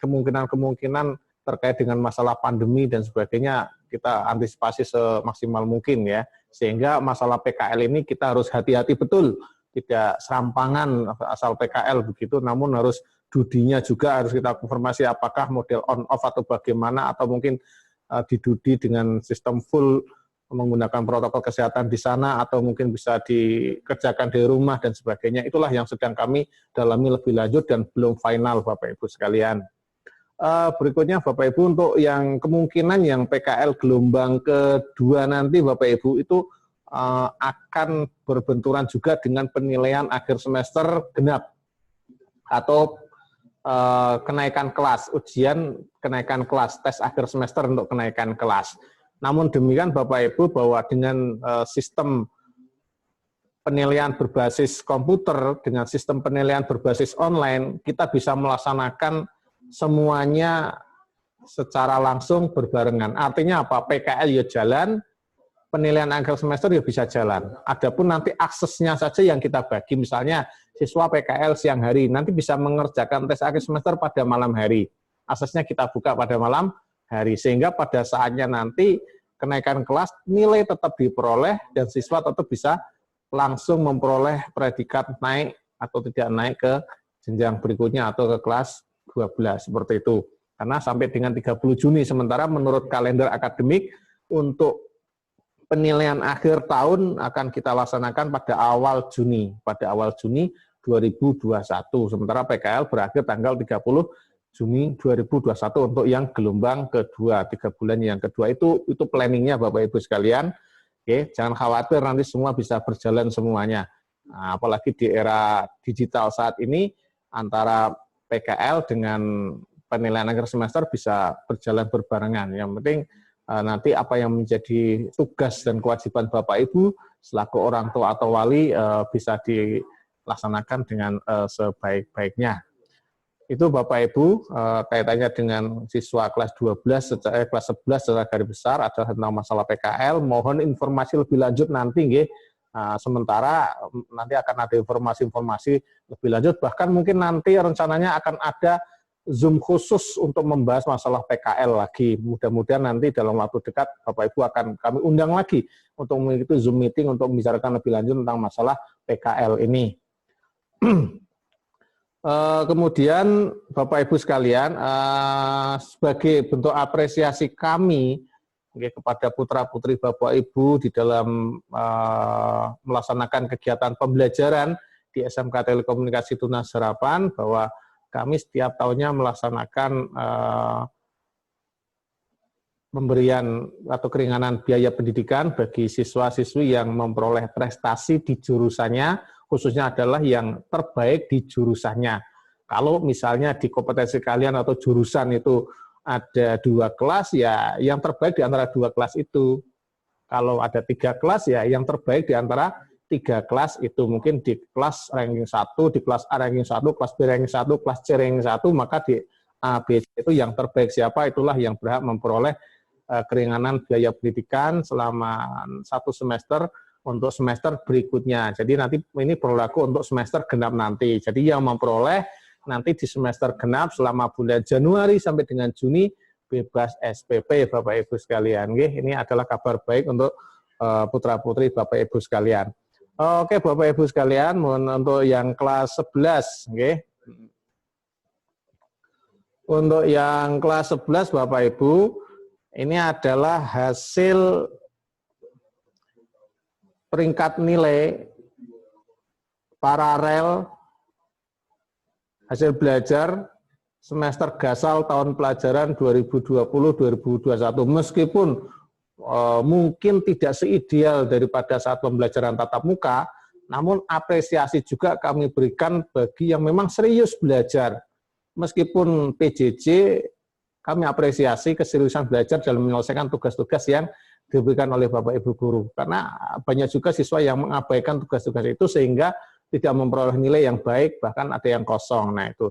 kemungkinan-kemungkinan terkait dengan masalah pandemi dan sebagainya, kita antisipasi semaksimal mungkin ya, sehingga masalah PKL ini kita harus hati-hati betul, tidak serampangan asal PKL begitu, namun harus dudinya juga harus kita konfirmasi apakah model on-off atau bagaimana, atau mungkin didudi dengan sistem full menggunakan protokol kesehatan di sana, atau mungkin bisa dikerjakan di rumah dan sebagainya. Itulah yang sedang kami dalami lebih lanjut dan belum final Bapak Ibu sekalian. Berikutnya Bapak Ibu, untuk yang kemungkinan yang PKL gelombang kedua nanti Bapak Ibu itu akan berbenturan juga dengan penilaian akhir semester genap atau kenaikan kelas, ujian kenaikan kelas, tes akhir semester untuk kenaikan kelas. Namun demikian Bapak Ibu, bahwa dengan sistem penilaian berbasis komputer, dengan sistem penilaian berbasis online, kita bisa melaksanakan semuanya secara langsung berbarengan. Artinya apa? PKL ya jalan, penilaian akhir semester ya bisa jalan. Adapun nanti aksesnya saja yang kita bagi, misalnya siswa PKL siang hari, nanti bisa mengerjakan tes akhir semester pada malam hari. Aksesnya kita buka pada malam hari, sehingga pada saatnya nanti kenaikan kelas, nilai tetap diperoleh, dan siswa tetap bisa langsung memperoleh predikat naik atau tidak naik ke jenjang berikutnya atau ke kelas 12, seperti itu. Karena sampai dengan 30 Juni, sementara menurut kalender akademik untuk penilaian akhir tahun akan kita laksanakan pada awal Juni 2021. Sementara PKL berakhir tanggal 30 Juni 2021 untuk yang gelombang kedua, 3 bulan yang kedua. Itu planningnya Bapak Ibu sekalian. Oke, jangan khawatir, nanti semua bisa berjalan semuanya. Nah, apalagi di era digital saat ini, antara PKL dengan penilaian akhir semester bisa berjalan berbarengan. Yang penting nanti apa yang menjadi tugas dan kewajiban Bapak Ibu selaku orang tua atau wali bisa dilaksanakan dengan sebaik-baiknya. Itu Bapak Ibu kaitannya dengan siswa kelas 12 kelas 11 secara garis besar adalah tentang masalah PKL. Mohon informasi lebih lanjut nanti nggih. Sementara nanti akan ada informasi-informasi lebih lanjut, bahkan mungkin nanti rencananya akan ada Zoom khusus untuk membahas masalah PKL lagi. Mudah-mudahan nanti dalam waktu dekat Bapak Ibu akan kami undang lagi untuk mengikuti Zoom meeting untuk membicarakan lebih lanjut tentang masalah PKL ini. Kemudian Bapak Ibu sekalian, sebagai bentuk apresiasi kami kepada putra-putri Bapak Ibu di dalam melaksanakan kegiatan pembelajaran di SMK Telekomunikasi Tunas Harapan, bahwa kami setiap tahunnya melaksanakan pemberian atau keringanan biaya pendidikan bagi siswa-siswi yang memperoleh prestasi di jurusannya, khususnya adalah yang terbaik di jurusannya. Kalau misalnya di kompetensi kalian atau jurusan itu ada 2 kelas, ya yang terbaik di antara 2 kelas itu. Kalau ada 3 kelas, ya yang terbaik di antara 3 kelas itu. Mungkin di kelas ranking 1, di kelas A ranking 1, kelas B ranking 1, kelas C ranking 1, maka di A, B, C itu yang terbaik siapa, itulah yang berhak memperoleh keringanan biaya pendidikan selama 1 semester untuk semester berikutnya. Jadi nanti ini berlaku untuk semester genap nanti. Jadi yang memperoleh nanti di semester genap selama bulan Januari sampai dengan Juni bebas SPP Bapak Ibu sekalian. Ini adalah kabar baik untuk putra-putri Bapak Ibu sekalian. Oke Bapak Ibu sekalian, untuk yang kelas 11, untuk yang kelas 11 Bapak Ibu, ini adalah hasil peringkat nilai paralel hasil belajar semester gasal tahun pelajaran 2020-2021. Meskipun mungkin tidak seideal daripada saat pembelajaran tatap muka, namun apresiasi juga kami berikan bagi yang memang serius belajar. Meskipun PJJ, kami apresiasi keseriusan belajar dalam menyelesaikan tugas-tugas yang diberikan oleh Bapak Ibu guru. Karena banyak juga siswa yang mengabaikan tugas-tugas itu sehingga tidak memperoleh nilai yang baik, bahkan ada yang kosong. Nah itu,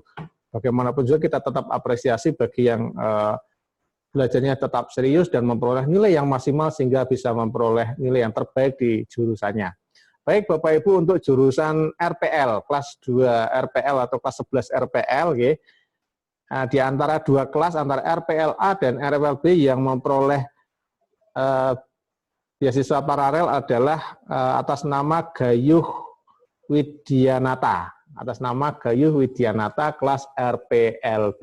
bagaimanapun juga kita tetap apresiasi bagi yang belajarnya tetap serius dan memperoleh nilai yang maksimal sehingga bisa memperoleh nilai yang terbaik di jurusannya. Baik Bapak Ibu, untuk jurusan RPL, kelas 2 RPL atau kelas 11 RPL, di antara 2 kelas, antara RPLA dan RPLB yang memperoleh beasiswa paralel adalah atas nama Gayuh Widyanata. Atas nama Gayuh Widyanata kelas RPLB.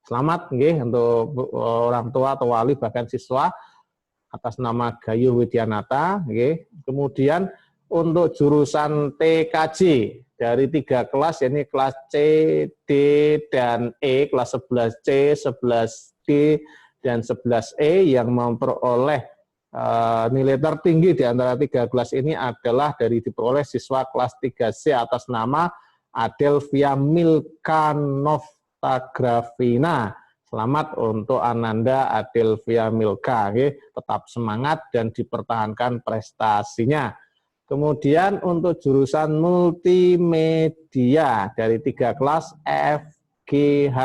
Selamat untuk orang tua atau wali bahkan siswa atas nama Gayuh Widyanata. Kemudian untuk jurusan TKJ dari 3 kelas, yakni kelas C, D, dan E, kelas 11C, 11D, dan 11E yang memperoleh nilai tertinggi di antara 3 kelas ini adalah dari diperoleh siswa kelas 3C atas nama Adelvia Milka Novtagrafina. Selamat untuk Ananda Adelvia Milka, tetap semangat dan dipertahankan prestasinya. Kemudian untuk jurusan multimedia dari 3 kelas FGH,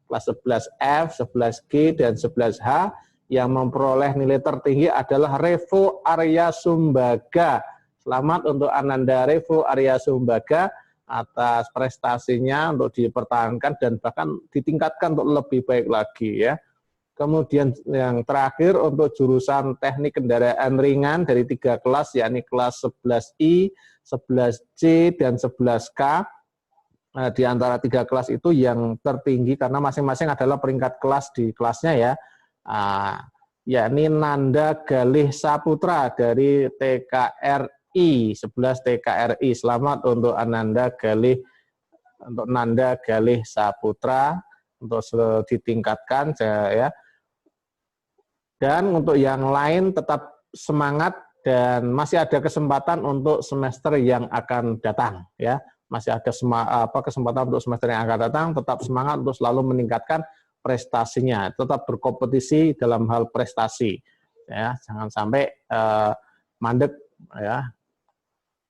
kelas 11F, 11G, dan 11H yang memperoleh nilai tertinggi adalah Revo Arya Sumbaga. Selamat untuk Ananda Revo Arya Sumbaga atas prestasinya untuk dipertahankan dan bahkan ditingkatkan untuk lebih baik lagi ya. Kemudian yang terakhir untuk jurusan teknik kendaraan ringan dari 3 kelas, yakni kelas 11I, 11C, dan 11K. Di antara 3 kelas itu yang tertinggi, karena masing-masing adalah peringkat kelas di kelasnya ya, yakni Nanda Galih Saputra dari TKRI, 11 TKRI. Selamat untuk Nanda Galih Saputra, untuk ditingkatkan ya. Dan untuk yang lain tetap semangat dan masih ada kesempatan untuk semester yang akan datang ya. Masih ada kesempatan untuk semester yang akan datang, tetap semangat untuk selalu meningkatkan prestasinya, tetap berkompetisi dalam hal prestasi ya. Jangan sampai mandek ya.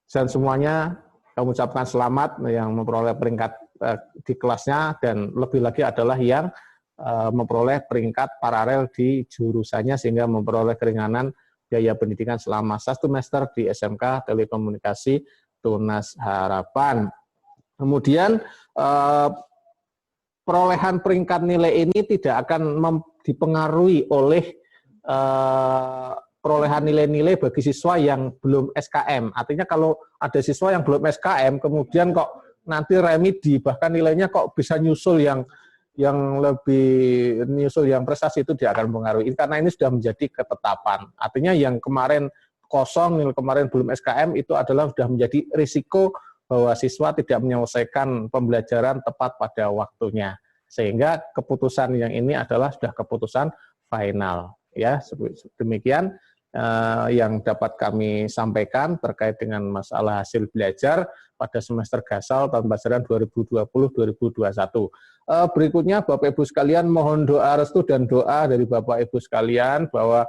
Dan semuanya kami ucapkan selamat yang memperoleh peringkat di kelasnya, dan lebih lagi adalah yang memperoleh peringkat paralel di jurusannya sehingga memperoleh keringanan biaya pendidikan selama 1 semester di SMK Telekomunikasi Tunas Harapan. Kemudian perolehan peringkat nilai ini tidak akan dipengaruhi oleh perolehan nilai-nilai bagi siswa yang belum SKM. Artinya kalau ada siswa yang belum SKM kemudian kok nanti remedi bahkan nilainya kok bisa nyusul yang prestasi, itu dia akan mempengaruhi karena ini sudah menjadi ketetapan. Artinya yang kemarin kosong, nilai kemarin belum SKM itu adalah sudah menjadi risiko bahwa siswa tidak menyelesaikan pembelajaran tepat pada waktunya. Sehingga keputusan yang ini adalah sudah keputusan final. Ya, demikian yang dapat kami sampaikan terkait dengan masalah hasil belajar pada semester Gasal tahun pelajaran 2020-2021. Berikutnya Bapak Ibu sekalian, mohon doa restu dan doa dari Bapak Ibu sekalian bahwa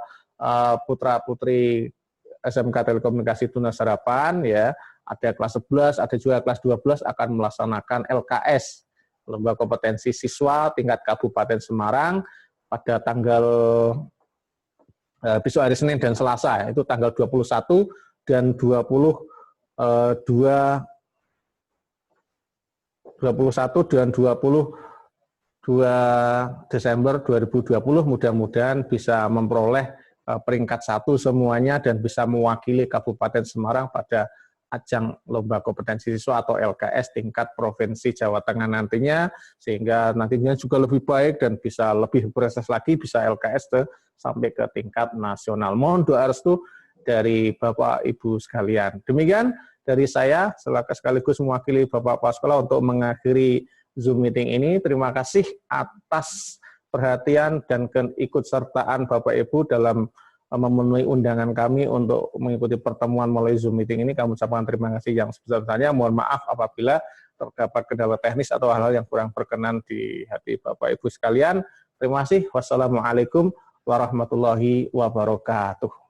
putra-putri SMK Telekomunikasi Tunas Harapan ya, ada kelas 11, ada juga kelas 12 akan melaksanakan LKS, Lomba Kompetensi Siswa tingkat Kabupaten Semarang, pada tanggal besok hari Senin dan Selasa, itu tanggal 21 dan 21 dan 22 Desember 2020, mudah-mudahan bisa memperoleh peringkat 1 semuanya dan bisa mewakili Kabupaten Semarang pada ajang Lomba Kompetensi Siswa atau LKS tingkat Provinsi Jawa Tengah nantinya, sehingga nantinya juga lebih baik dan bisa lebih berprestasi lagi, bisa LKS sampai ke tingkat nasional. Mohon doa restu dari Bapak Ibu sekalian. Demikian dari saya, sekaligus mewakili Bapak-Bapak sekolah untuk mengakhiri Zoom meeting ini. Terima kasih atas perhatian dan keikutsertaan Bapak Ibu dalam memenuhi undangan kami untuk mengikuti pertemuan melalui Zoom meeting ini. Kami ucapkan terima kasih yang sebesar-besarnya. Mohon maaf apabila terdapat kendala teknis atau hal-hal yang kurang berkenan di hati Bapak Ibu sekalian. Terima kasih. Wassalamualaikum warahmatullahi wabarakatuh.